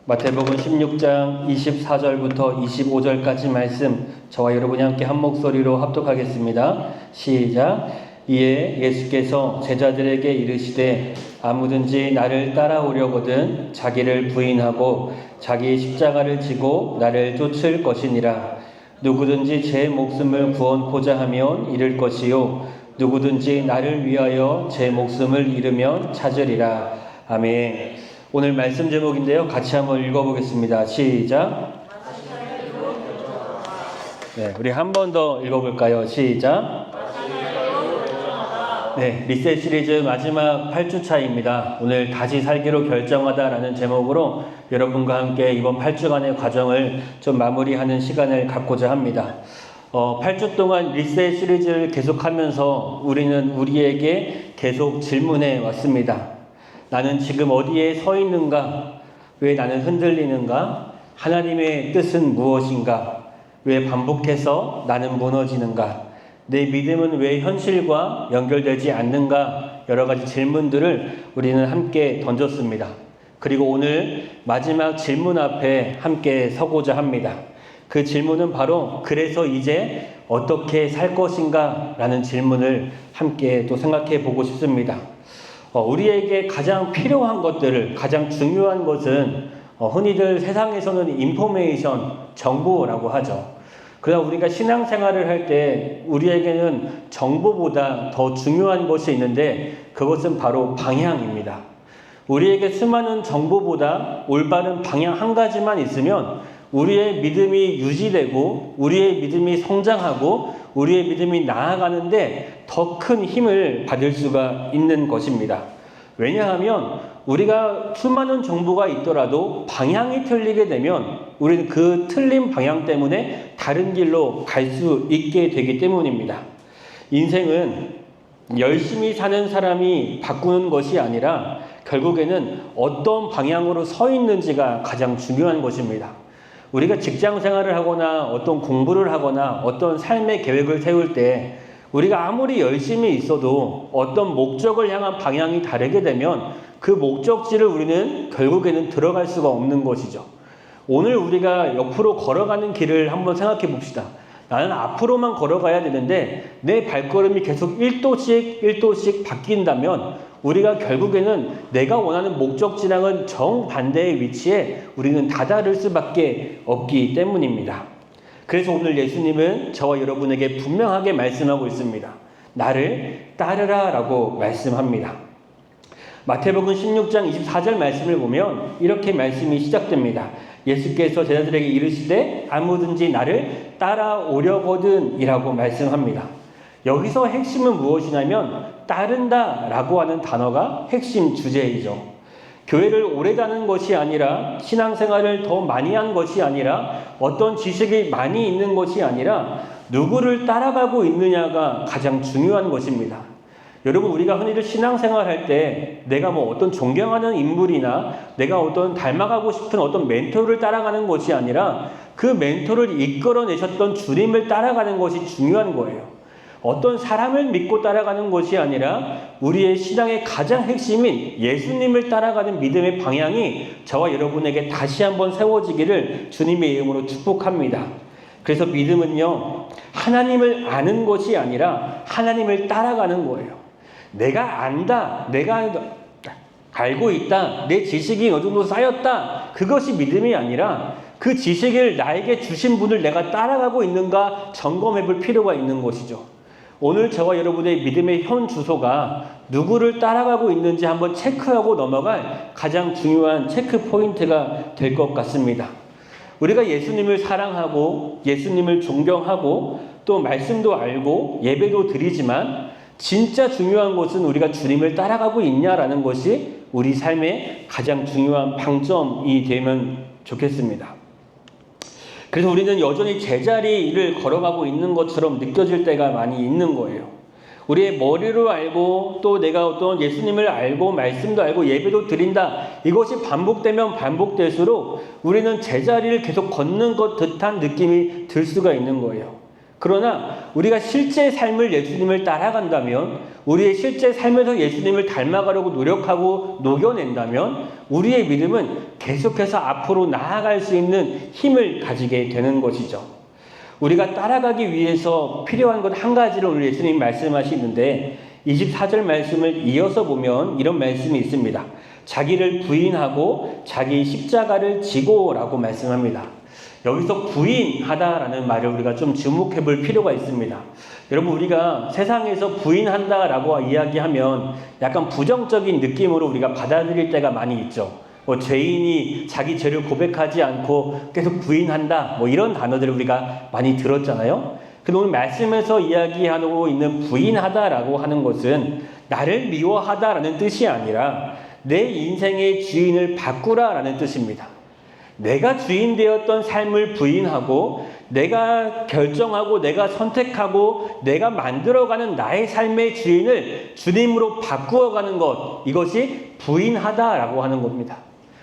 마태복음 16장 24절부터 25절까지 말씀 저와 여러분이 함께 한 목소리로 합독하겠습니다. 시작. 이에 예수께서 제자들에게 이르시되 아무든지 나를 따라오려거든 자기를 부인하고 자기 십자가를 지고 나를 쫓을 것이니라. 누구든지 제 목숨을 구원코자 하면 잃을 것이요 누구든지 나를 위하여 제 목숨을 잃으면 찾으리라. 아멘. 오늘 말씀 제목인데요. 같이 한번 읽어보겠습니다. 시작. 네, 우리 한 번 더 읽어볼까요? 시작. 네, 리셋 시리즈 마지막 8주차입니다. 오늘 다시 살기로 결정하다라는 제목으로 여러분과 함께 이번 8주간의 과정을 좀 마무리하는 시간을 갖고자 합니다. 8주 동안 리셋 시리즈를 계속하면서 우리는 우리에게 계속 질문해 왔습니다. 나는 지금 어디에 서 있는가? 왜 나는 흔들리는가? 하나님의 뜻은 무엇인가? 왜 반복해서 나는 무너지는가? 내 믿음은 왜 현실과 연결되지 않는가? 여러 가지 질문들을 우리는 함께 던졌습니다. 그리고 오늘 마지막 질문 앞에 함께 서고자 합니다. 그 질문은 바로 그래서 이제 어떻게 살 것인가? 라는 질문을 함께 또 생각해 보고 싶습니다. 우리에게 가장 필요한 것들을, 가장 중요한 것은 흔히들 세상에서는 인포메이션, 정보라고 하죠. 그러나 우리가 신앙생활을 할 때 우리에게는 정보보다 더 중요한 것이 있는데 그것은 바로 방향입니다. 우리에게 수많은 정보보다 올바른 방향 한 가지만 있으면 우리의 믿음이 유지되고 우리의 믿음이 성장하고 우리의 믿음이 나아가는데 더 큰 힘을 받을 수가 있는 것입니다. 왜냐하면 우리가 수많은 정보가 있더라도 방향이 틀리게 되면 우리는 그 틀린 방향 때문에 다른 길로 갈 수 있게 되기 때문입니다. 인생은 열심히 사는 사람이 바꾸는 것이 아니라 결국에는 어떤 방향으로 서 있는지가 가장 중요한 것입니다. 우리가 직장 생활을 하거나 어떤 공부를 하거나 어떤 삶의 계획을 세울 때 우리가 아무리 열심히 있어도 어떤 목적을 향한 방향이 다르게 되면 그 목적지를 우리는 결국에는 들어갈 수가 없는 것이죠. 오늘 우리가 옆으로 걸어가는 길을 한번 생각해 봅시다. 나는 앞으로만 걸어가야 되는데 내 발걸음이 계속 1도씩 바뀐다면 우리가 결국에는 내가 원하는 목적지랑은 정반대의 위치에 우리는 다다를 수밖에 없기 때문입니다. 그래서 오늘 예수님은 저와 여러분에게 분명하게 말씀하고 있습니다. 나를 따르라 라고 말씀합니다. 마태복음 16장 24절 말씀을 보면 이렇게 말씀이 시작됩니다. 예수께서 제자들에게 이르시되 아무든지 나를 따라오려거든 이라고 말씀합니다. 여기서 핵심은 무엇이냐면 따른다 라고 하는 단어가 핵심 주제이죠. 교회를 오래 다는 것이 아니라 신앙생활을 더 많이 한 것이 아니라 어떤 지식이 많이 있는 것이 아니라 누구를 따라가고 있느냐가 가장 중요한 것입니다. 여러분, 우리가 흔히들 신앙생활 할 때 내가 어떤 존경하는 인물이나 내가 어떤 닮아가고 싶은 어떤 멘토를 따라가는 것이 아니라 그 멘토를 이끌어내셨던 주님을 따라가는 것이 중요한 거예요. 어떤 사람을 믿고 따라가는 것이 아니라 우리의 신앙의 가장 핵심인 예수님을 따라가는 믿음의 방향이 저와 여러분에게 다시 한번 세워지기를 주님의 이름으로 축복합니다. 그래서 믿음은요, 하나님을 아는 것이 아니라 하나님을 따라가는 거예요. 내가 안다, 내가 알고 있다, 내 지식이 어느 정도 쌓였다, 그것이 믿음이 아니라 그 지식을 나에게 주신 분을 내가 따라가고 있는가 점검해 볼 필요가 있는 것이죠. 오늘 저와 여러분의 믿음의 현 주소가 누구를 따라가고 있는지 한번 체크하고 넘어갈 가장 중요한 체크 포인트가 될 것 같습니다. 우리가 예수님을 사랑하고 예수님을 존경하고 또 말씀도 알고 예배도 드리지만 진짜 중요한 것은 우리가 주님을 따라가고 있냐라는 것이 우리 삶의 가장 중요한 방점이 되면 좋겠습니다. 그래서 우리는 여전히 제자리를 걸어가고 있는 것처럼 느껴질 때가 많이 있는 거예요. 우리의 머리로 알고 또 내가 어떤 예수님을 알고 말씀도 알고 예배도 드린다. 이것이 반복되면 반복될수록 우리는 제자리를 계속 걷는 것 듯한 느낌이 들 수가 있는 거예요. 그러나 우리가 실제 삶을 예수님을 따라간다면, 우리의 실제 삶에서 예수님을 닮아가려고 노력하고 녹여낸다면 우리의 믿음은 계속해서 앞으로 나아갈 수 있는 힘을 가지게 되는 것이죠. 우리가 따라가기 위해서 필요한 것 한 가지를 오늘 예수님이 말씀하시는데 24절 말씀을 이어서 보면 이런 말씀이 있습니다. 자기를 부인하고 자기 십자가를 지고 라고 말씀합니다. 여기서 부인하다라는 말을 우리가 좀 주목해 볼 필요가 있습니다. 여러분, 우리가 세상에서 부인한다라고 이야기하면 약간 부정적인 느낌으로 우리가 받아들일 때가 많이 있죠. 죄인이 자기 죄를 고백하지 않고 계속 부인한다, 이런 단어들을 우리가 많이 들었잖아요. 근데 오늘 말씀에서 이야기하고 있는 부인하다라고 하는 것은 나를 미워하다라는 뜻이 아니라 내 인생의 주인을 바꾸라라는 뜻입니다. 내가 주인 되었던 삶을 부인하고 내가 결정하고 내가 선택하고 내가 만들어가는 나의 삶의 주인을 주님으로 바꾸어가는 것, 이것이 부인하다라고 하는 겁니다.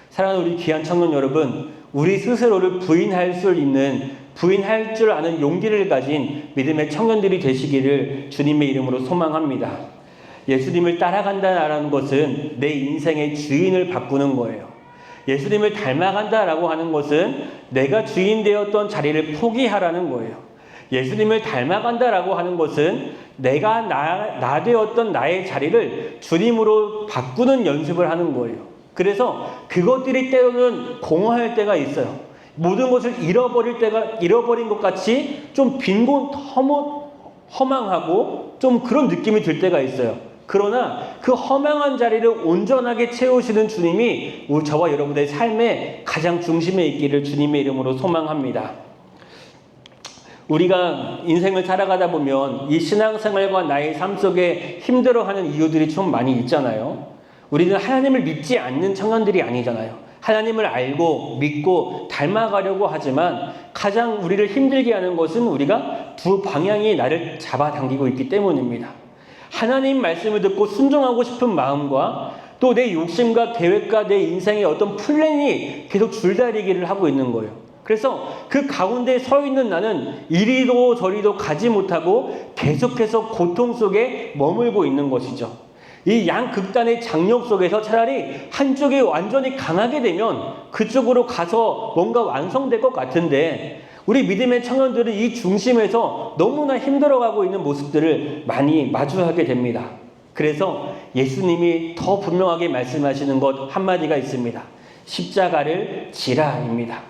사랑하는 우리 귀한 청년 여러분, 우리 스스로를 부인할 줄 아는 용기를 가진 믿음의 청년들이 되시기를 주님의 이름으로 소망합니다. 예수님을 따라간다라는 것은 내 인생의 주인을 바꾸는 거예요. 예수님을 닮아간다라고 하는 것은 내가 주인 되었던 자리를 포기하라는 거예요. 예수님을 닮아간다라고 하는 것은 내가 나 되었던 나의 자리를 주님으로 바꾸는 연습을 하는 거예요. 그래서 그것들이 때로는 공허할 때가 있어요. 모든 것을 잃어버린 것 같이 좀 빈곤, 허망하고 좀 그런 느낌이 들 때가 있어요. 그러나 그 허망한 자리를 온전하게 채우시는 주님이 저와 여러분의 삶의 가장 중심에 있기를 주님의 이름으로 소망합니다. 우리가 인생을 살아가다 보면 이 신앙생활과 나의 삶 속에 힘들어하는 이유들이 좀 많이 있잖아요. 우리는 하나님을 믿지 않는 청년들이 아니잖아요. 하나님을 알고 믿고 닮아가려고 하지만 가장 우리를 힘들게 하는 것은 우리가 두 방향이 나를 잡아당기고 있기 때문입니다. 하나님 말씀을 듣고 순종하고 싶은 마음과 또 내 욕심과 계획과 내 인생의 어떤 플랜이 계속 줄다리기를 하고 있는 거예요. 그래서 그 가운데 서 있는 나는 이리도 저리도 가지 못하고 계속해서 고통 속에 머물고 있는 것이죠. 이 양극단의 장력 속에서 차라리 한쪽이 완전히 강하게 되면 그쪽으로 가서 뭔가 완성될 것 같은데 우리 믿음의 청년들은 이 중심에서 너무나 힘들어가고 있는 모습들을 많이 마주하게 됩니다. 그래서 예수님이 더 분명하게 말씀하시는 것 한마디가 있습니다. 십자가를 지라입니다.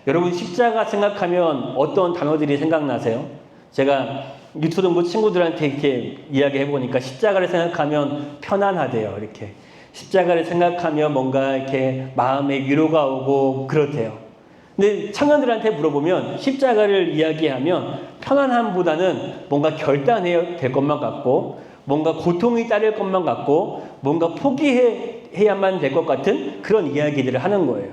여러분, 십자가 생각하면 어떤 단어들이 생각나세요? 제가 유초등부 친구들한테 이렇게 이야기해보니까 십자가를 생각하면 편안하대요. 이렇게 십자가를 생각하면 뭔가 이렇게 마음에 위로가 오고 그렇대요. 근데 청년들한테 물어보면 십자가를 이야기하면 편안함보다는 뭔가 결단해야 될 것만 같고 뭔가 고통이 따를 것만 같고 뭔가 포기해야만 될 것 같은 그런 이야기들을 하는 거예요.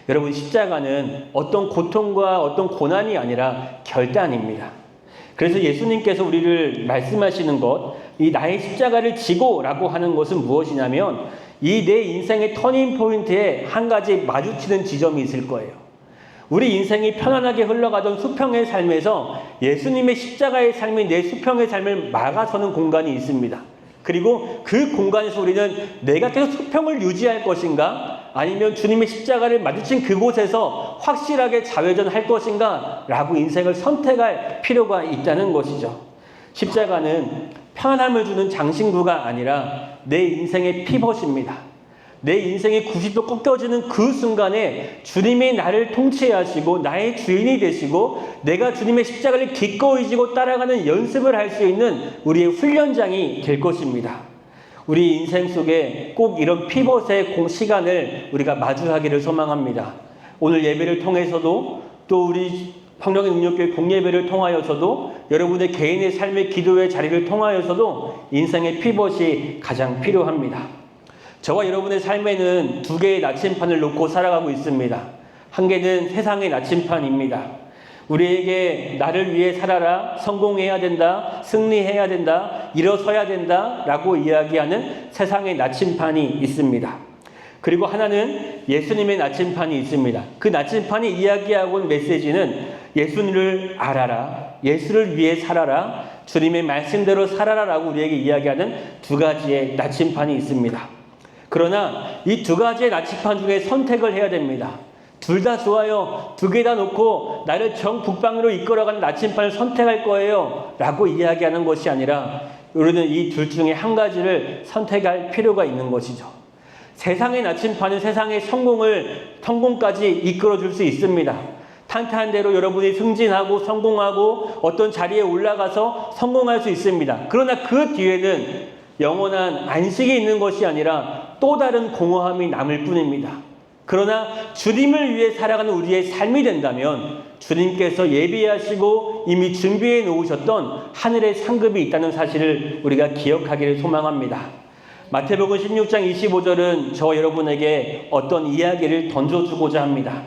여러분, 십자가는 어떤 고통과 어떤 고난이 아니라 결단입니다. 그래서 예수님께서 우리를 말씀하시는 것, 이 나의 십자가를 지고 라고 하는 것은 무엇이냐면 이 내 인생의 터닝 포인트에 한 가지 마주치는 지점이 있을 거예요. 우리 인생이 편안하게 흘러가던 수평의 삶에서 예수님의 십자가의 삶이 내 수평의 삶을 막아서는 공간이 있습니다. 그리고 그 공간에서 우리는 내가 계속 수평을 유지할 것인가 아니면 주님의 십자가를 마주친 그곳에서 확실하게 좌회전할 것인가 라고 인생을 선택할 필요가 있다는 것이죠. 십자가는 편안함을 주는 장신구가 아니라 내 인생의 피벗입니다. 내 인생이 90도 꺾여지는 그 순간에 주님이 나를 통치하시고 나의 주인이 되시고 내가 주님의 십자가를 기꺼이 지고 따라가는 연습을 할 수 있는 우리의 훈련장이 될 것입니다. 우리 인생 속에 꼭 이런 피벗의 시간을 우리가 마주하기를 소망합니다. 오늘 예배를 통해서도 또 우리 성령의 능력교회 공예배를 통하여서도 여러분의 개인의 삶의 기도의 자리를 통하여서도 인생의 피벗이 가장 필요합니다. 저와 여러분의 삶에는 두 개의 나침판을 놓고 살아가고 있습니다. 한 개는 세상의 나침판입니다. 우리에게 나를 위해 살아라, 성공해야 된다, 승리해야 된다, 일어서야 된다 라고 이야기하는 세상의 나침판이 있습니다. 그리고 하나는 예수님의 나침판이 있습니다. 그 나침판이 이야기하고 있는 메시지는 예수님을 알아라, 예수를 위해 살아라, 주님의 말씀대로 살아라라고 우리에게 이야기하는 두 가지의 나침판이 있습니다. 그러나 이 두 가지의 나침판 중에 선택을 해야 됩니다. 둘 다 좋아요. 두 개 다 놓고 나를 정북방으로 이끌어가는 나침판을 선택할 거예요 라고 이야기하는 것이 아니라 우리는 이 둘 중에 한 가지를 선택할 필요가 있는 것이죠. 세상의 나침판은 세상의 성공까지 이끌어줄 수 있습니다. 탄탄한 대로 여러분이 승진하고 성공하고 어떤 자리에 올라가서 성공할 수 있습니다. 그러나 그 뒤에는 영원한 안식이 있는 것이 아니라 또 다른 공허함이 남을 뿐입니다. 그러나 주님을 위해 살아가는 우리의 삶이 된다면 주님께서 예비하시고 이미 준비해 놓으셨던 하늘의 상급이 있다는 사실을 우리가 기억하기를 소망합니다. 마태복음 16장 25절은 저와 여러분에게 어떤 이야기를 던져주고자 합니다.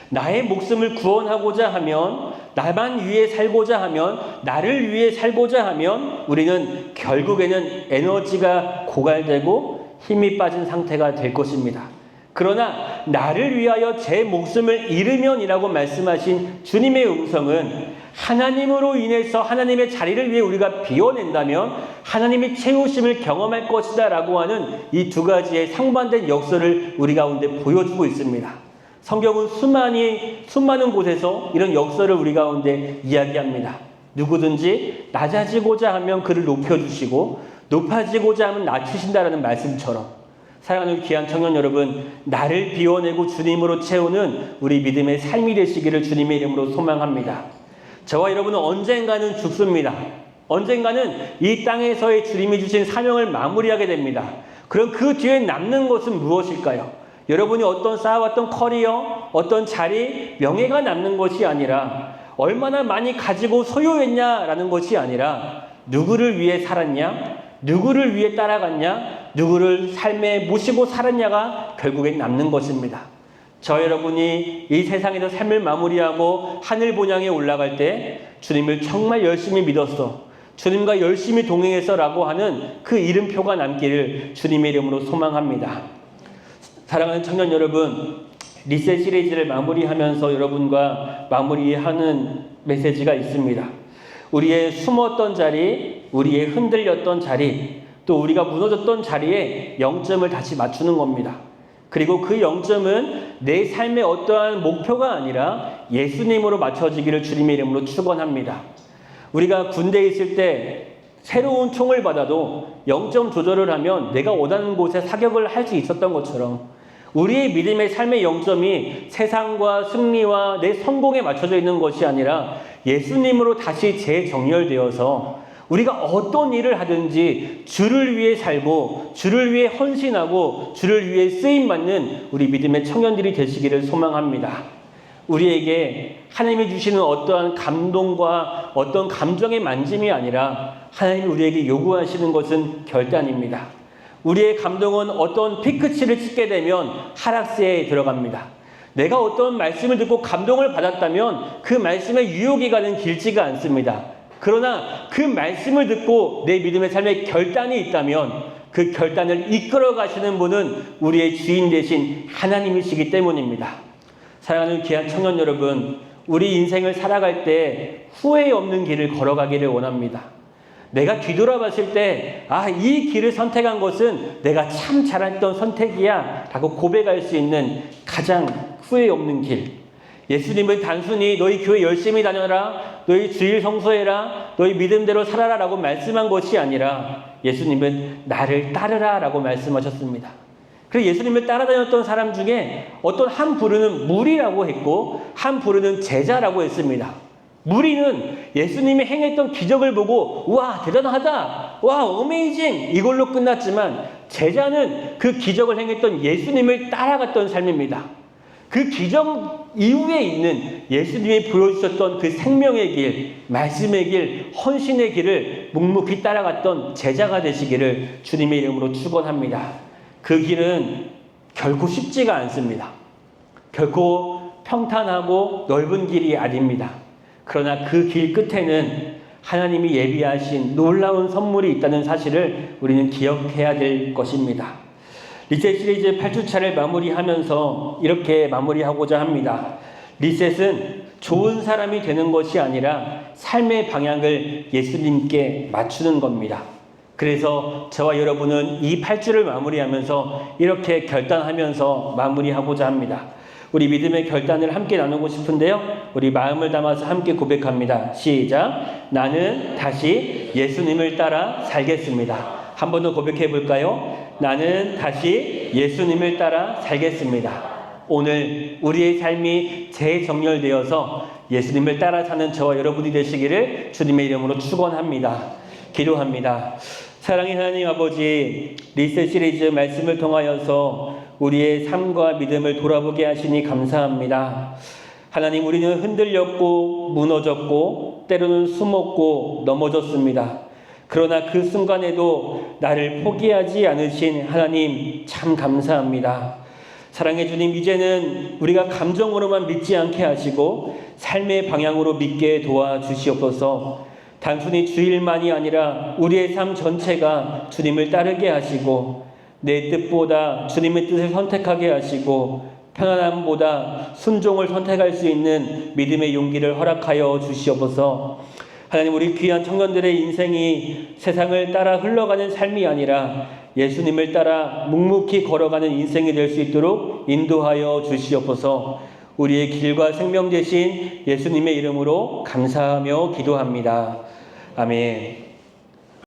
나의 목숨을 구원하고자 하면, 나만 위해 살고자 하면, 나를 위해 살고자 하면 우리는 결국에는 에너지가 고갈되고 힘이 빠진 상태가 될 것입니다. 그러나 나를 위하여 제 목숨을 잃으면이라고 말씀하신 주님의 음성은 하나님으로 인해서 하나님의 자리를 위해 우리가 비워낸다면 하나님의 채우심을 경험할 것이다 라고 하는 이 두 가지의 상반된 역설을 우리 가운데 보여주고 있습니다. 성경은 수많은 곳에서 이런 역설을 우리 가운데 이야기합니다. 누구든지 낮아지고자 하면 그를 높여주시고 높아지고자 하면 낮추신다라는 말씀처럼 사랑하는 귀한 청년 여러분, 나를 비워내고 주님으로 채우는 우리 믿음의 삶이 되시기를 주님의 이름으로 소망합니다. 저와 여러분은 언젠가는 죽습니다. 언젠가는 이 땅에서의 주님이 주신 사명을 마무리하게 됩니다. 그럼 그 뒤에 남는 것은 무엇일까요? 여러분이 어떤 쌓아왔던 커리어, 어떤 자리, 명예가 남는 것이 아니라 얼마나 많이 가지고 소유했냐라는 것이 아니라 누구를 위해 살았냐? 누구를 위해 따라갔냐? 누구를 삶에 모시고 살았냐가 결국엔 남는 것입니다. 저 여러분이 이 세상에서 삶을 마무리하고 하늘 본향에 올라갈 때 주님을 정말 열심히 믿었어, 주님과 열심히 동행했어 라고 하는 그 이름표가 남기를 주님의 이름으로 소망합니다. 사랑하는 청년 여러분, 리셋 시리즈를 마무리하면서 여러분과 마무리하는 메시지가 있습니다. 우리의 숨었던 자리, 우리의 흔들렸던 자리, 또 우리가 무너졌던 자리에 0점을 다시 맞추는 겁니다. 그리고 그 0점은 내 삶의 어떠한 목표가 아니라 예수님으로 맞춰지기를 주님의 이름으로 축원합니다. 우리가 군대에 있을 때 새로운 총을 받아도 0점 조절을 하면 내가 원하는 곳에 사격을 할 수 있었던 것처럼 우리의 믿음의 삶의 0점이 세상과 승리와 내 성공에 맞춰져 있는 것이 아니라 예수님으로 다시 재정렬되어서 우리가 어떤 일을 하든지 주를 위해 살고 주를 위해 헌신하고 주를 위해 쓰임받는 우리 믿음의 청년들이 되시기를 소망합니다. 우리에게 하나님이 주시는 어떠한 감동과 어떤 감정의 만짐이 아니라 하나님이 우리에게 요구하시는 것은 결단입니다. 우리의 감동은 어떤 피크치를 찍게 되면 하락세에 들어갑니다. 내가 어떤 말씀을 듣고 감동을 받았다면 그 말씀의 유효기간은 길지가 않습니다. 그러나 그 말씀을 듣고 내 믿음의 삶에 결단이 있다면 그 결단을 이끌어 가시는 분은 우리의 주인 되신 하나님이시기 때문입니다. 사랑하는 귀한 청년 여러분, 우리 인생을 살아갈 때 후회 없는 길을 걸어가기를 원합니다. 내가 뒤돌아봤을 때 이 길을 선택한 것은 내가 참 잘했던 선택이야 라고 고백할 수 있는 가장 후회 없는 길. 예수님은 단순히 너희 교회 열심히 다녀라, 너희 주일 성수해라, 너희 믿음대로 살아라 라고 말씀한 것이 아니라 예수님은 나를 따르라 라고 말씀하셨습니다. 그래서 예수님을 따라다녔던 사람 중에 어떤 한 부류는 무리라고 했고 한 부류는 제자라고 했습니다. 무리는 예수님이 행했던 기적을 보고 와 대단하다, 와 어메이징 이걸로 끝났지만 제자는 그 기적을 행했던 예수님을 따라갔던 삶입니다. 그 기적 이후에 있는 예수님이 보여주셨던 그 생명의 길, 말씀의 길, 헌신의 길을 묵묵히 따라갔던 제자가 되시기를 주님의 이름으로 축원합니다. 그 길은 결코 쉽지가 않습니다. 결코 평탄하고 넓은 길이 아닙니다. 그러나 그 길 끝에는 하나님이 예비하신 놀라운 선물이 있다는 사실을 우리는 기억해야 될 것입니다. 리셋 시리즈 8주차를 마무리하면서 이렇게 마무리하고자 합니다. 리셋은 좋은 사람이 되는 것이 아니라 삶의 방향을 예수님께 맞추는 겁니다. 그래서 저와 여러분은 이 8주를 마무리하면서 이렇게 결단하면서 마무리하고자 합니다. 우리 믿음의 결단을 함께 나누고 싶은데요. 우리 마음을 담아서 함께 고백합니다. 시작. 나는 다시 예수님을 따라 살겠습니다. 한 번 더 고백해 볼까요? 나는 다시 예수님을 따라 살겠습니다. 오늘 우리의 삶이 재정렬되어서 예수님을 따라 사는 저와 여러분이 되시기를 주님의 이름으로 축원합니다. 기도합니다. 사랑의 하나님 아버지, 리셋 시리즈 말씀을 통하여서 우리의 삶과 믿음을 돌아보게 하시니 감사합니다. 하나님, 우리는 흔들렸고 무너졌고 때로는 숨었고 넘어졌습니다. 그러나 그 순간에도 나를 포기하지 않으신 하나님 참 감사합니다. 사랑의 주님, 이제는 우리가 감정으로만 믿지 않게 하시고 삶의 방향으로 믿게 도와주시옵소서. 단순히 주일만이 아니라 우리의 삶 전체가 주님을 따르게 하시고 내 뜻보다 주님의 뜻을 선택하게 하시고 편안함보다 순종을 선택할 수 있는 믿음의 용기를 허락하여 주시옵소서. 하나님, 우리 귀한 청년들의 인생이 세상을 따라 흘러가는 삶이 아니라 예수님을 따라 묵묵히 걸어가는 인생이 될 수 있도록 인도하여 주시옵소서. 우리의 길과 생명 되신 예수님의 이름으로 감사하며 기도합니다. 아멘.